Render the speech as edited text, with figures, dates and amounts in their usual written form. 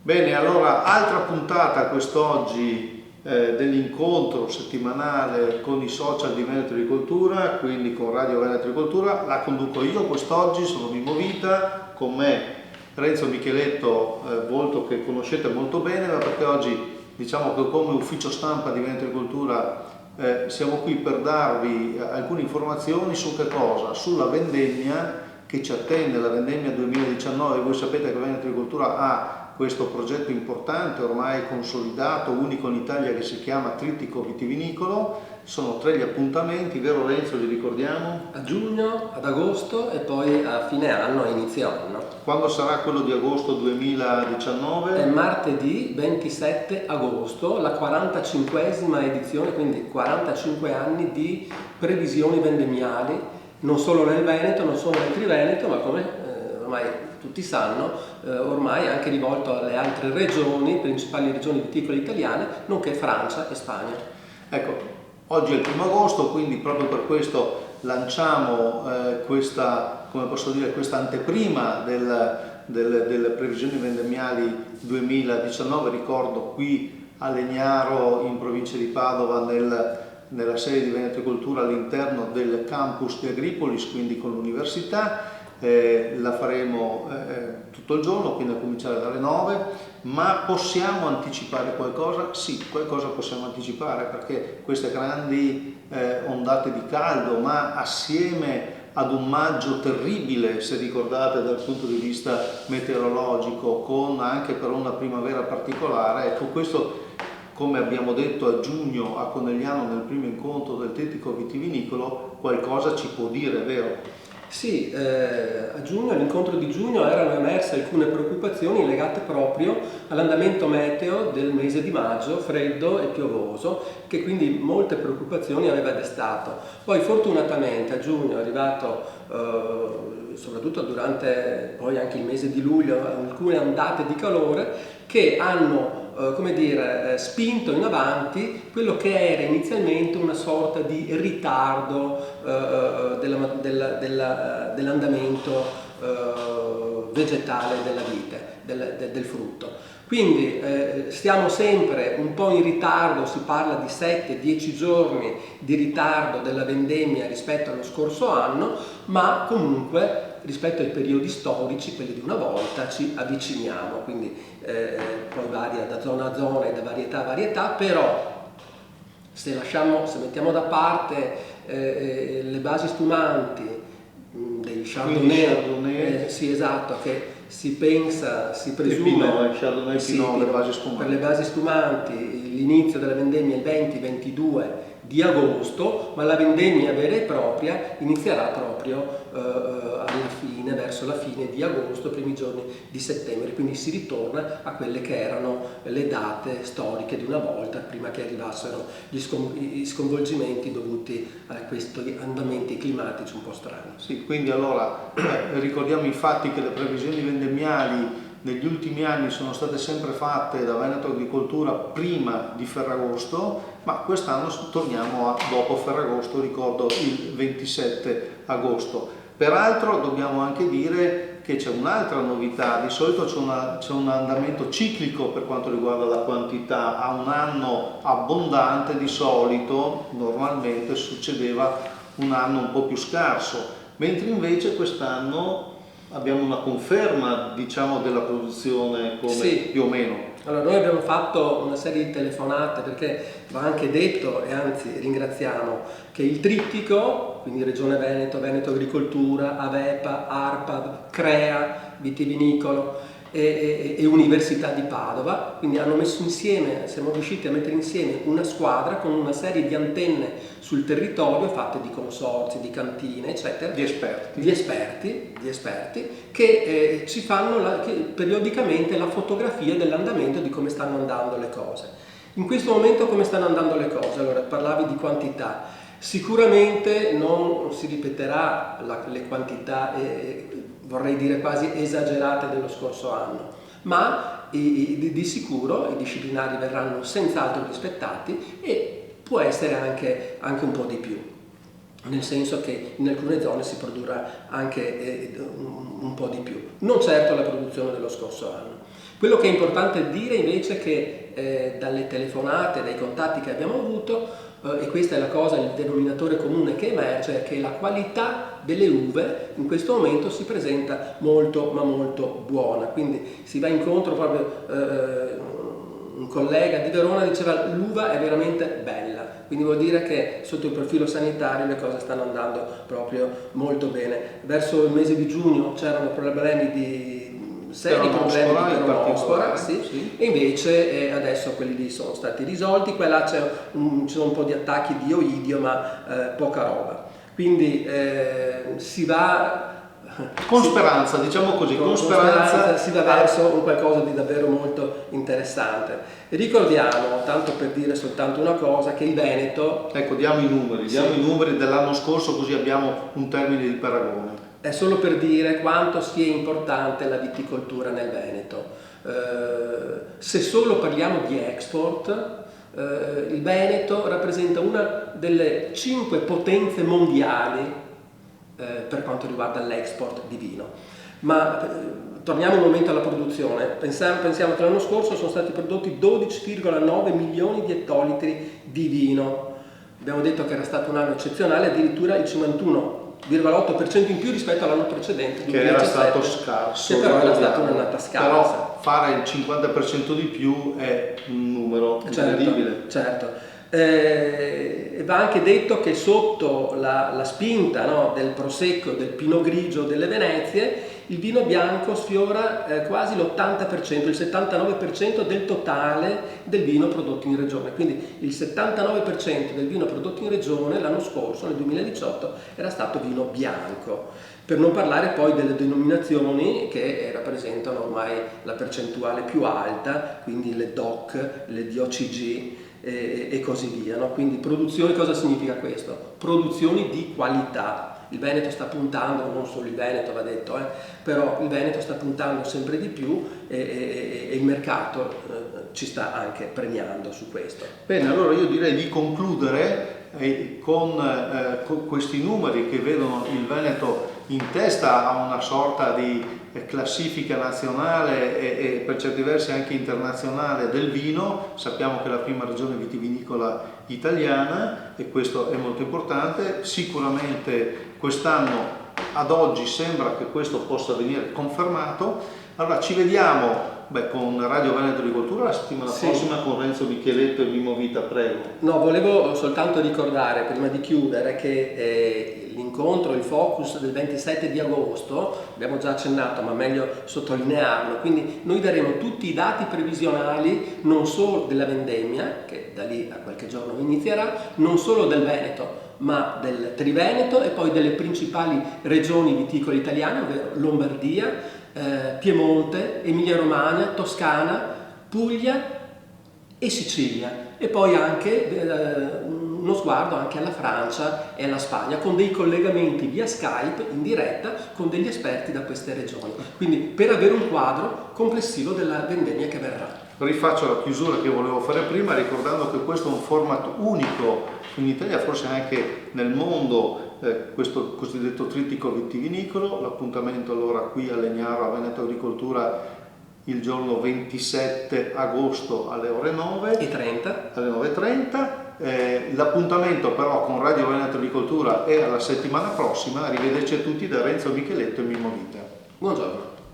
Bene, allora altra puntata quest'oggi dell'incontro settimanale con i social di Veneto Agricoltura, quindi con Radio Veneto Agricoltura. La conduco io quest'oggi, sono Mimmo Vita, con me Renzo Micheletto, volto che conoscete molto bene, ma perché oggi diciamo che come ufficio stampa di Veneto Agricoltura siamo qui per darvi alcune informazioni su che cosa? Sulla vendemmia che ci attende, la vendemmia 2019. Voi sapete che Veneto Agricoltura ha questo progetto importante, ormai consolidato, unico in Italia, che si chiama Trittico Vitivinicolo. Sono 3 gli appuntamenti, vero Renzo, li ricordiamo? A giugno, ad agosto e poi a fine anno e inizio anno. Quando sarà quello di agosto 2019? È martedì 27 agosto, la 45esima edizione, quindi 45 anni di previsioni vendemmiali, non solo nel Veneto, non solo nel Triveneto, ma come ormai tutti sanno, ormai anche rivolto alle altre regioni, principali regioni viticole italiane, nonché Francia e Spagna. Ecco, oggi è il 1 agosto, quindi proprio per questo lanciamo questa, come posso dire, questa anteprima delle previsioni vendemmiali 2019. Ricordo qui a Legnaro, in provincia di Padova, nella sede di Veneto Agricoltura, all'interno del campus di Agripolis, quindi con l'università. La faremo tutto il giorno, quindi a cominciare dalle 9, ma possiamo anticipare qualcosa? Sì, qualcosa possiamo anticipare, perché queste grandi ondate di caldo, ma assieme ad un maggio terribile, se ricordate, dal punto di vista meteorologico, con anche però una primavera particolare, ecco, questo, come abbiamo detto a giugno a Conegliano nel primo incontro del Trittico Vitivinicolo, qualcosa ci può dire, vero? Sì, a giugno, all'incontro di giugno, erano emerse alcune preoccupazioni legate proprio all'andamento meteo del mese di maggio, freddo e piovoso, che quindi molte preoccupazioni aveva destato. Poi fortunatamente a giugno è arrivato, soprattutto durante poi anche il mese di luglio, alcune ondate di calore che hanno spinto in avanti quello che era inizialmente una sorta di ritardo dell'andamento vegetale della vite, del frutto. Quindi stiamo sempre un po' in ritardo, si parla di 7-10 giorni di ritardo della vendemmia rispetto allo scorso anno, ma comunque rispetto ai periodi storici, quelli di una volta, ci avviciniamo, quindi poi varia da zona a zona e da varietà a varietà, però se mettiamo da parte le basi spumanti dei Chardonnay, sì, esatto, che si pensa, si presume Chardonnay, Pinot, le basi spumanti. Per le basi spumanti l'inizio della vendemmia è il 20-22 di agosto, ma la vendemmia vera e propria inizierà proprio alla fine, verso la fine di agosto, primi giorni di settembre, quindi si ritorna a quelle che erano le date storiche di una volta, prima che arrivassero gli sconvolgimenti dovuti a questi andamenti climatici un po' strani. Sì, quindi allora ricordiamo infatti che le previsioni vendemmiali negli ultimi anni sono state sempre fatte da Veneto Agricoltura prima di Ferragosto, ma quest'anno torniamo a dopo Ferragosto, ricordo il 27 agosto. Peraltro dobbiamo anche dire che c'è un'altra novità: di solito c'è un andamento ciclico per quanto riguarda la quantità. A un anno abbondante di solito, normalmente succedeva un anno un po' più scarso, mentre invece quest'anno abbiamo una conferma, diciamo, della produzione come sì. Più o meno. Allora, noi abbiamo fatto una serie di telefonate, perché va anche detto, e anzi ringraziamo, che il Trittico, quindi Regione Veneto, Veneto Agricoltura, Avepa, ARPAD, CREA, Vitivinicolo e Università di Padova, quindi hanno messo insieme, siamo riusciti a mettere insieme una squadra con una serie di antenne sul territorio fatte di consorzi, di cantine, eccetera, di esperti che ci fanno periodicamente la fotografia dell'andamento di come stanno andando le cose. In questo momento come stanno andando le cose? Allora, parlavi di quantità. Sicuramente non si ripeterà le quantità, vorrei dire quasi esagerate, dello scorso anno, ma di sicuro i disciplinari verranno senz'altro rispettati e può essere anche un po' di più, nel senso che in alcune zone si produrrà anche un po' di più, non certo la produzione dello scorso anno. Quello che è importante dire invece è che dalle telefonate, dai contatti che abbiamo avuto, e questa è la cosa, il denominatore comune che emerge, è che la qualità delle uve in questo momento si presenta molto ma molto buona, quindi si va incontro proprio, un collega di Verona diceva l'uva è veramente bella, quindi vuol dire che sotto il profilo sanitario le cose stanno andando proprio molto bene. Verso il mese di giugno c'erano seri problemi di peronospora, sì. E invece adesso quelli lì sono stati risolti. Qua là ci sono un po' di attacchi di oidio, ma poca roba. Quindi si va con speranza, diciamo così, con speranza si va verso un qualcosa di davvero molto interessante. E ricordiamo, tanto per dire soltanto una cosa, che il Veneto... Ecco, diamo i numeri dell'anno scorso, così abbiamo un termine di paragone. È solo per dire quanto sia importante la viticoltura nel Veneto. Se solo parliamo di export, il Veneto rappresenta una delle 5 potenze mondiali per quanto riguarda l'export di vino. Ma torniamo un momento alla produzione. Pensiamo che l'anno scorso sono stati prodotti 12,9 milioni di ettolitri di vino. Abbiamo detto che era stato un anno eccezionale, addirittura il 51,8% in più rispetto all'anno precedente, 2017, che era stato scarso, che però era stata un'annata scarsa. Però fare il 50% di più è un numero incredibile. Certo. Va anche detto che sotto la spinta, no, del prosecco, del pinot grigio, delle Venezie, il vino bianco sfiora quasi l'80%, il 79% del totale del vino prodotto in regione. Quindi il 79% del vino prodotto in regione l'anno scorso, nel 2018, era stato vino bianco. Per non parlare poi delle denominazioni che rappresentano ormai la percentuale più alta, quindi le DOC, le DOCG e così via, no? Quindi produzioni, cosa significa questo? Produzioni di qualità. Il Veneto sta puntando, non solo il Veneto va detto, però il Veneto sta puntando sempre di più e il mercato ci sta anche premiando su questo. Bene, allora io direi di concludere con questi numeri che vedono il Veneto in testa a una sorta di classifica nazionale e per certi versi anche internazionale del vino. Sappiamo che è la prima regione vitivinicola italiana e questo è molto importante. Sicuramente quest'anno ad oggi sembra che questo possa venire confermato. Allora ci vediamo con Radio Veneto Agricoltura la settimana prossima con Renzo Micheletto e Mimmo Vita, prego. No, volevo soltanto ricordare prima di chiudere che l'incontro, il focus del 27 di agosto, abbiamo già accennato ma meglio sottolinearlo, quindi noi daremo tutti i dati previsionali non solo della vendemmia, che da lì a qualche giorno inizierà, non solo del Veneto, ma del Triveneto e poi delle principali regioni viticole italiane, ovvero Lombardia, Piemonte, Emilia Romagna, Toscana, Puglia e Sicilia, e poi anche uno sguardo anche alla Francia e alla Spagna, con dei collegamenti via Skype in diretta con degli esperti da queste regioni, quindi per avere un quadro complessivo della vendemmia che verrà. Rifaccio la chiusura che volevo fare prima ricordando che questo è un format unico in Italia, forse anche nel mondo, questo cosiddetto trittico vitivinicolo. L'appuntamento allora qui a Legnaro, a Veneto Agricoltura, il giorno 27 agosto alle ore 9:30. Alle 9:30. L'appuntamento però con Radio Veneto Agricoltura è alla settimana prossima. Arrivederci a tutti da Renzo Micheletto e Mimmo Vita. Buongiorno.